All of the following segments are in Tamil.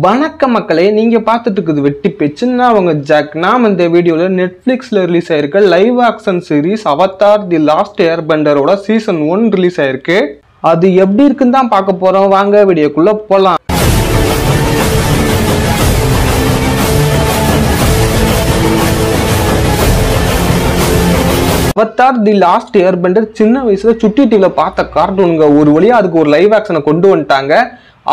வணக்கம் மக்களே, நீங்க பார்த்துட்டு இருக்குது வெட்டி பேச்சுன்னா அவங்க ஜாக். நாம் இந்த வீடியோல நெட்ஃபிளிக்ஸ்ல ரிலீஸ் ஆயிருக்க live action series Avatar the last ஏர்பெண்டரோட சீசன் 1 ரிலீஸ் ஆயிருக்கு. அது எப்படி இருக்குன்னு தான் பார்க்க போறோம். வாங்க வீடியோக்குள்ள போலாம். அவதார் தி லாஸ்ட் ஏர்பெண்டர் சின்ன வயசுல சுட்டி டிவில பார்த்த கார்ட்டூனுங்க. ஒரு வழியா அதுக்கு ஒரு லைவ் ஆக்ஷனை கொண்டு வந்துட்டாங்க.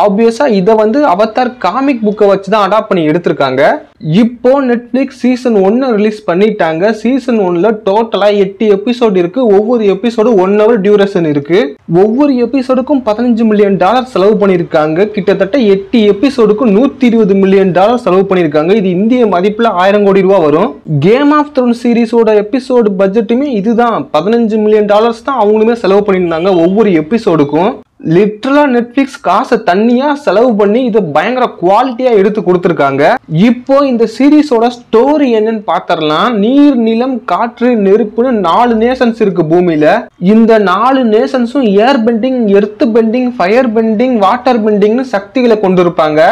ஆப்வியஸா இதை அவதார் காமிக் புக்கை வச்சு தான் அடாப்ட் பண்ணி எடுத்திருக்காங்க. இப்போ நெட்ஃபிளிக்ஸ் சீசன் 1 ரிலீஸ் பண்ணிட்டாங்க. சீசன் 1ல டோட்டலா 8 எபிசோடு இருக்கு. ஒவ்வொரு எபிசோடு 1 hour டியூரேஷன் இருக்கு. ஒவ்வொரு எபிசோடுக்கும் $15 மில்லியன் செலவு பண்ணிருக்காங்க. கிட்டத்தட்ட 8 எபிசோடுக்கும் $120 மில்லியன் செலவு பண்ணிருக்காங்க. இது இந்திய மதிப்புல 1000 கோடி ரூபாய் வரும். கேம் ஆஃப் த்ரோன்ஸ் சீரிஸோட எபிசோடு பட்ஜெட்டுமே இதுதான். $15 மில்லியன் தான் அவங்களுமே செலவு பண்ணியிருந்தாங்க ஒவ்வொரு எபிசோடுக்கும். லிட்டரலா நெட்ஃபிளிக்ஸ் காசை தண்ணியா செலவு பண்ணி இதை பயங்கர குவாலிட்டியா எடுத்து கொடுத்துருக்காங்க. இப்போ இந்த சீரிஸோட ஸ்டோரி என்னன்னு பாத்திரலாம். நீர், நிலம், காற்று, நெருப்புன்னு 4 நேஷன்ஸ் இருக்கு பூமியில. இந்த 4 நேஷன்ஸும் air bending, earth bending, fire bending, water பெண்டிங்னு சக்திகளை கொண்டிருப்பாங்க.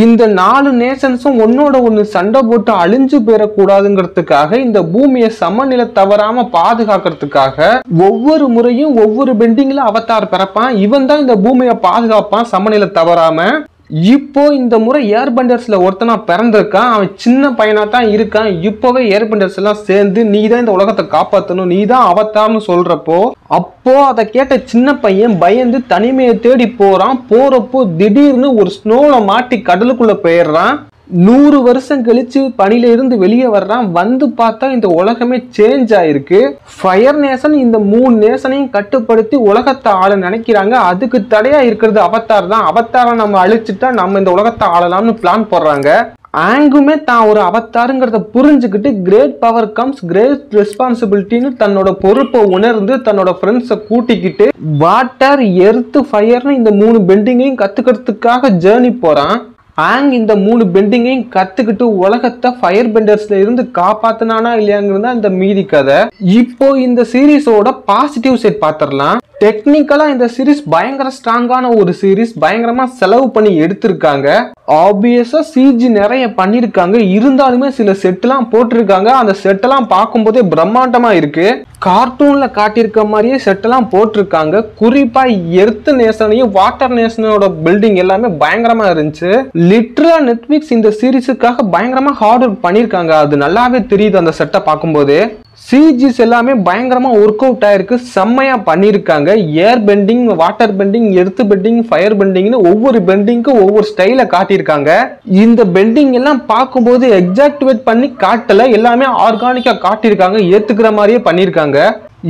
இந்த 4 நேஷன்ஸும் ஒன்னோட ஒண்ணு சண்டை போட்டு அழிஞ்சு போயிடக்கூடாதுங்கிறதுக்காக, இந்த பூமியை சமநிலை தவறாம பாதுகாக்கிறதுக்காக ஒவ்வொரு முறையும் ஒவ்வொரு பெண்டிங்ல அவதார் பிறப்பான். இவன் தான் இந்த பூமியை பாதுகாப்பான் சமநிலை தவறாம. இப்போ இந்த முறை ஏர்பெண்டர்ஸ்ல ஒருத்தனா பிறந்திருக்கான். அவன் சின்ன பையனா தான் இருக்கான். இப்பவே ஏர்பெண்டர்ஸ் எல்லாம் சேர்ந்து நீ தான் இந்த உலகத்தை காப்பாற்றணும், நீ தான் அவதார்னு சொல்றப்போ, அப்போ அதை கேட்ட சின்ன பையன் பயந்து தனிமையை தேடி போறான். போறப்போ திடீர்னு ஒரு ஸ்னோல மாட்டி கடலுக்குள்ள போயிடுறான். 100 வருஷம் கழிச்சு பனில இருந்து வெளியே வர்றான். வந்து பார்த்தா இந்த உலகமே சேஞ்ச் ஆயிருக்கு. ஃபயர் நேஷன் இந்த 3 நேஷனையும் கட்டுப்படுத்தி உலகத்தை ஆள நினைக்கிறாங்க. அதுக்கு தடையா இருக்கிறது அவதார் தான். அவதாரை நம்ம அழிச்சுட்டா நம்ம இந்த உலகத்தை ஆளலாம்னு பிளான் போடுறாங்க. ஆங்குமே தான் ஒரு அவதாருங்கிறத புரிஞ்சுக்கிட்டு கிரேட் பவர் கம்ஸ் கிரேட் ரெஸ்பான்சிபிலிட்டின்னு தன்னோட பொறுப்பை உணர்ந்து தன்னோட ஃப்ரெண்ட்ஸை கூட்டிக்கிட்டு வாட்டர், எர்த், ஃபயர்னு இந்த 3 பெண்டிங்கையும் கத்துக்கிறதுக்காக ஜேர்னி போறான். ஆங் இந்த 3 பெண்டிங்கையும் கத்துக்கிட்டு உலகத்தை ஃபயர் பெண்டர்ஸ்ல இருந்து காப்பாத்தினானா இல்லையாங்கிறது இந்த மீதி கதை. இப்போ இந்த சீரிஸோட பாசிட்டிவ் சைட் பாத்திரலாம். டெக்னிக்கலா இந்த சீரிஸ் பயங்கர ஸ்ட்ராங்கான ஒரு சீரிஸ். பயங்கரமா செலவு பண்ணி எடுத்திருக்காங்க. ஆப்வியஸா சிஜி நிறைய பண்ணிருக்காங்க. இருந்தாலுமே சில செட்லாம் போட்டிருக்காங்க. அந்த செட்டெல்லாம் பார்க்கும்போதே பிரம்மாண்டமா இருக்கு. கார்ட்டூன்ல காட்டியிருக்க மாதிரியே செட்டெல்லாம் போட்டிருக்காங்க. குறிப்பா எர்த் நேஷனையும் வாட்டர் நேஷனோட பில்டிங் எல்லாமே பயங்கரமா இருந்துச்சு. லிட்டரலா நெட்ஃபிளிக்ஸ் இந்த சீரிஸுக்காக பயங்கரமா ஹார்ட் ஒர்க் பண்ணிருக்காங்க. அது நல்லாவே தெரியுது அந்த செட்டை பார்க்கும்போது. சிஜிஸ் எல்லாமே பயங்கரமா ஒர்க் அவுட் ஆயிருக்கு. செம்மையா பண்ணிருக்காங்க. Air bending, water bending, earth bending, fire பெண்டிங்னு ஒவ்வொரு பெண்டிங்க்கும் ஒவ்வொரு ஸ்டைல காட்டியிருக்காங்க. இந்த பெண்டிங் எல்லாம் பார்க்கும்போது எக்ஸாக்டிவேட் பண்ணி காட்டல, எல்லாமே ஆர்கானிக்கா காட்டியிருக்காங்க. ஏத்துக்கிற மாதிரியே பண்ணிருக்காங்க.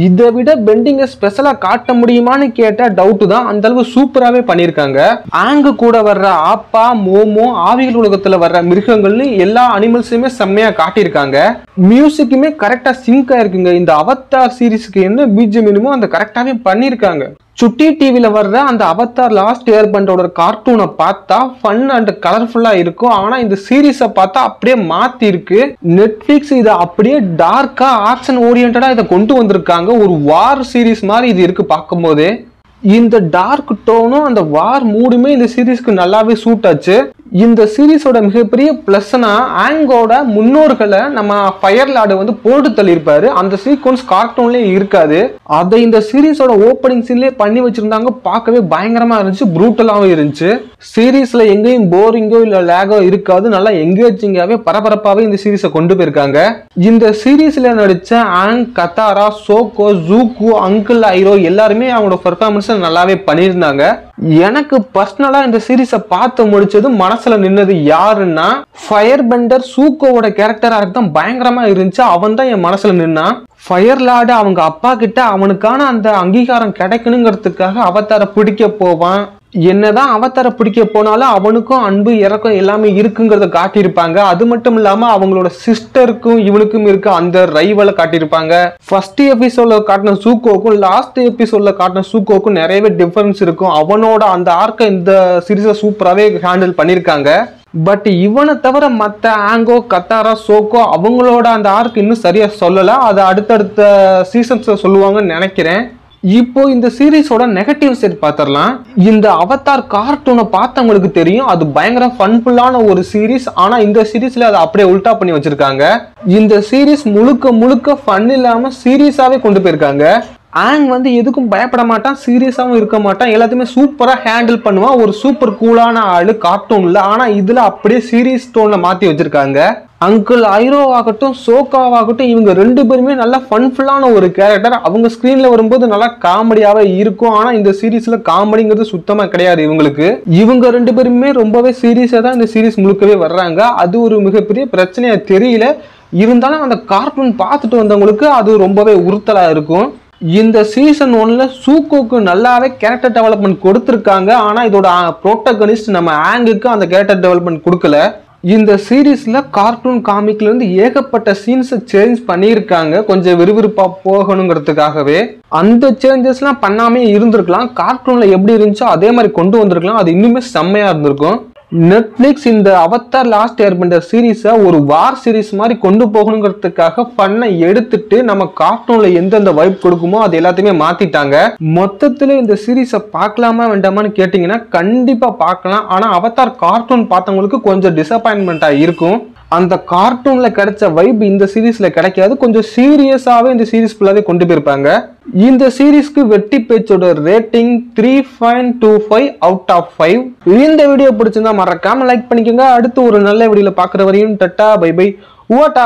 இதை விட பெண்டிங்கை ஸ்பெஷலா காட்ட முடியுமான்னு கேட்டா டவுட் தான். அந்த அளவு சூப்பராகவே பண்ணியிருக்காங்க. ஆங்கு கூட வர்ற ஆப்பா, மோமோ, ஆவிகள் உலகத்துல வர்ற மிருகங்கள்னு எல்லா அனிமல்ஸுமே செம்மையா காட்டியிருக்காங்க. மியூசிக்குமே கரெக்டா சிங்க் ஆயிருக்குங்க. இந்த அவதார் சீரிஸ்க்கு என்ன பிஜிஎம் வேணுமோ அந்த கரெக்டாவே பண்ணியிருக்காங்க. சுட்டி டிவில வர்ற அந்த அவதார் லாஸ்ட் ஏர்பெண்டரோட கார்ட்டூனை பார்த்தா ஃபன் அண்ட் கலர்ஃபுல்லா இருக்கும். ஆனா இந்த சீரிஸை பார்த்தா அப்படியே மாத்தி இருக்கு. நெட்ஃபிளிக்ஸ் இதை அப்படியே டார்க்கா ஆக்ஷன் ஓரியன்டா இதை கொண்டு வந்திருக்காங்க. ஒரு வார் சீரிஸ் மாதிரி இது இருக்கு பார்க்கும்போது. இந்த டார்க் டோனும் அந்த வார் மூடுமே இந்த சீரிஸ்க்கு நல்லாவே சூட் ஆச்சு. இந்த சீரிஸோட மிகப்பெரிய பிளஸ்னா ஆங்கோட முன்னோர்களை நம்ம ஃபயர் லார்டு போட்டு தள்ளியிருப்பாரு. அந்த சீக்வன்ஸ் கார்ட்டூன்லேயே இருக்காது. அதை இந்த சீரிஸோட ஓப்பனிங் சீன்லேயே பண்ணி வச்சிருந்தாங்க. பார்க்கவே பயங்கரமா இருந்துச்சு, ப்ரூட்டலாகவும் இருந்துச்சு. சீரிஸ்ல எங்கேயும் போரிங்கோ இல்லை லேகோ இருக்காது. நல்லா எங்கேஜிங்காவே பரபரப்பாவே இந்த சீரிஸை கொண்டு போயிருக்காங்க. இந்த சீரிஸ்ல நடிச்ச ஆங், கத்தாரா, சோகோ, ஜூக்கு, அங்கிள் ஐரோ எல்லாருமே அவங்களோட பெர்ஃபார்மன்ஸ் நல்லாவே பண்ணியிருந்தாங்க. எனக்கு பர்சனலா இந்த சீரிஸை பார்த்து முடிச்சது மனசுல நின்னது யாருன்னா ஃபயர் பெண்டர் சூக்கோவோட கேரக்டரா தான் பயங்கரமா இருந்துச்சு. அவன் தான் என் மனசுல நின்னா. ஃபயர் லார்டு அவங்க அப்பா கிட்ட அவனுக்கான அந்த அங்கீகாரம் கிடைக்கணுங்கிறதுக்காக அவதார பிடிக்க போவான். என்னதான் அவதார பிடிக்க போனாலும் அவனுக்கும் அன்பு, இறக்கம் எல்லாமே இருக்குங்கிறத காட்டியிருப்பாங்க. அது மட்டும் இல்லாம அவங்களோட சிஸ்டருக்கும் இவனுக்கும் இருக்க அந்த ரைவலை காட்டியிருப்பாங்க. ஃபர்ஸ்ட் எபிசோட்ல காட்டின சூக்கோக்கும் லாஸ்ட் எபிசோட்ல காட்டின சூக்கோக்கும் நிறையவே டிஃபரன்ஸ் இருக்கும். அவனோட அந்த ஆர்க்கை இந்த சீரிஸை சூப்பராகவே ஹேண்டில் பண்ணியிருக்காங்க. பட் இவனை தவிர மற்ற ஆங்கோ, கத்தாரா, சோக்கோ அவங்களோட அந்த ஆர்க் இன்னும் சரியா சொல்லல. அதை அடுத்தடுத்த சீசன்ஸ்ல சொல்லுவாங்கன்னு நினைக்கிறேன். இப்போ இந்த சீரிஸோட நெகட்டிவ் சைட் பார்த்தரலாம். இந்த அவதார் கார்ட்டூனை பார்த்தவங்களுக்கு தெரியும் அது பயங்கர ஃபன்ஃபுல்லான ஒரு சீரிஸ். ஆனா இந்த சீரிஸ்ல அதை அப்படியே உல்டா பண்ணி வச்சிருக்காங்க. இந்த சீரிஸ் முழுக்க முழுக்க ஃபன் இல்லாம சீரியஸாவே கொண்டு போயிருக்காங்க. ஆங் வந்து எதுக்கும் பயப்பட மாட்டான், சீரியஸாவும் இருக்க மாட்டான், எல்லாத்தையுமே சூப்பரா ஹேண்டில் பண்ணுவான். ஒரு சூப்பர் கூலான ஆளு கார்ட்டூன்ல. ஆனா இதுல அப்படியே சீரியஸ் டோன்ல மாத்தி வச்சிருக்காங்க. அங்கிள் ஐரோ ஆகட்டும், சோகாவாகட்டும், இவங்க 2 பேருமே நல்லா ஃபன்ஃபுல்லான ஒரு கேரக்டர். அவங்க ஸ்கிரீன்ல வரும்போது நல்லா காமெடியாவே இருக்கும். ஆனா இந்த சீரீஸ்ல காமெடிங்கிறது சுத்தமா கிடையாது இவங்களுக்கு. இவங்க 2 பேருமே ரொம்பவே சீரியஸா தான் இந்த சீரீஸ் முழுக்கவே வர்றாங்க. அது ஒரு மிகப்பெரிய பிரச்சனையா தெரியல. இருந்தாலும் அந்த கார்ட்டூன் பார்த்துட்டு வந்தவங்களுக்கு அது ரொம்பவே உறுத்தலா இருக்கும். இந்த சீசன் 1ல சூக்கோக்கு நல்லாவே கேரக்டர் டெவலப்மெண்ட் கொடுத்திருக்காங்க. ஆனா இதோட புரோட்டகனிஸ்ட் நம்ம ஆங்குக்கு அந்த கேரக்டர் டெவலப்மெண்ட் கொடுக்கல. இந்த சீரீஸ்ல கார்ட்டூன் காமிக்ல இருந்து ஏகப்பட்ட சீன்ஸை சேஞ்ச் பண்ணியிருக்காங்க, கொஞ்சம் விறுவிறுப்பா போகணுங்கிறதுக்காகவே. அந்த சேஞ்சஸ்லாம் பண்ணாமே இருந்திருக்கலாம். கார்ட்டூன்ல எப்படி இருந்துச்சோ அதே மாதிரி கொண்டு வந்திருக்கலாம். அது இன்னுமே செம்மையா இருந்திருக்கும். நெட்ஃபிளிக்ஸ் இந்த அவதார் லாஸ்ட் ஏர்பெண்டர் சீரீஸை ஒரு வார் சீரீஸ் மாதிரி கொண்டு போகணுங்கிறதுக்காக பண்ண எடுத்துட்டு நம்ம கார்ட்டூன்ல எந்தெந்த வைப் கொடுக்குமோ அது எல்லாத்தையுமே மாத்திட்டாங்க. மொத்தத்துல இந்த சீரீஸை பார்க்கலாமா வேண்டாமான்னு கேட்டீங்கன்னா கண்டிப்பா பார்க்கலாம். ஆனா அவதார் கார்ட்டூன் பார்த்தவங்களுக்கு கொஞ்சம் டிசப்பாயின்மெண்டா இருக்கும். அந்த கார்ட்டூன்ல கிடைச்ச வைப் இந்த சீரீஸ்ல கிடைக்காது. கொஞ்சம் சீரியஸாவே இந்த சீரீஸ் ஃபுல்லாவே கொண்டு போயிருப்பாங்க. இந்த சீரீஸ்க்கு வெட்டி பேச்சோட ரேட்டிங் 3.25 அவுட் ஆஃப் 5. இந்த வீடியோ பிடிச்சிருந்தா மறக்காம லைக் பண்ணிக்கோங்க. அடுத்து ஒரு நல்ல வீடியோல பாக்குற வரையும் டட்டா பை பை. ஓட்டா.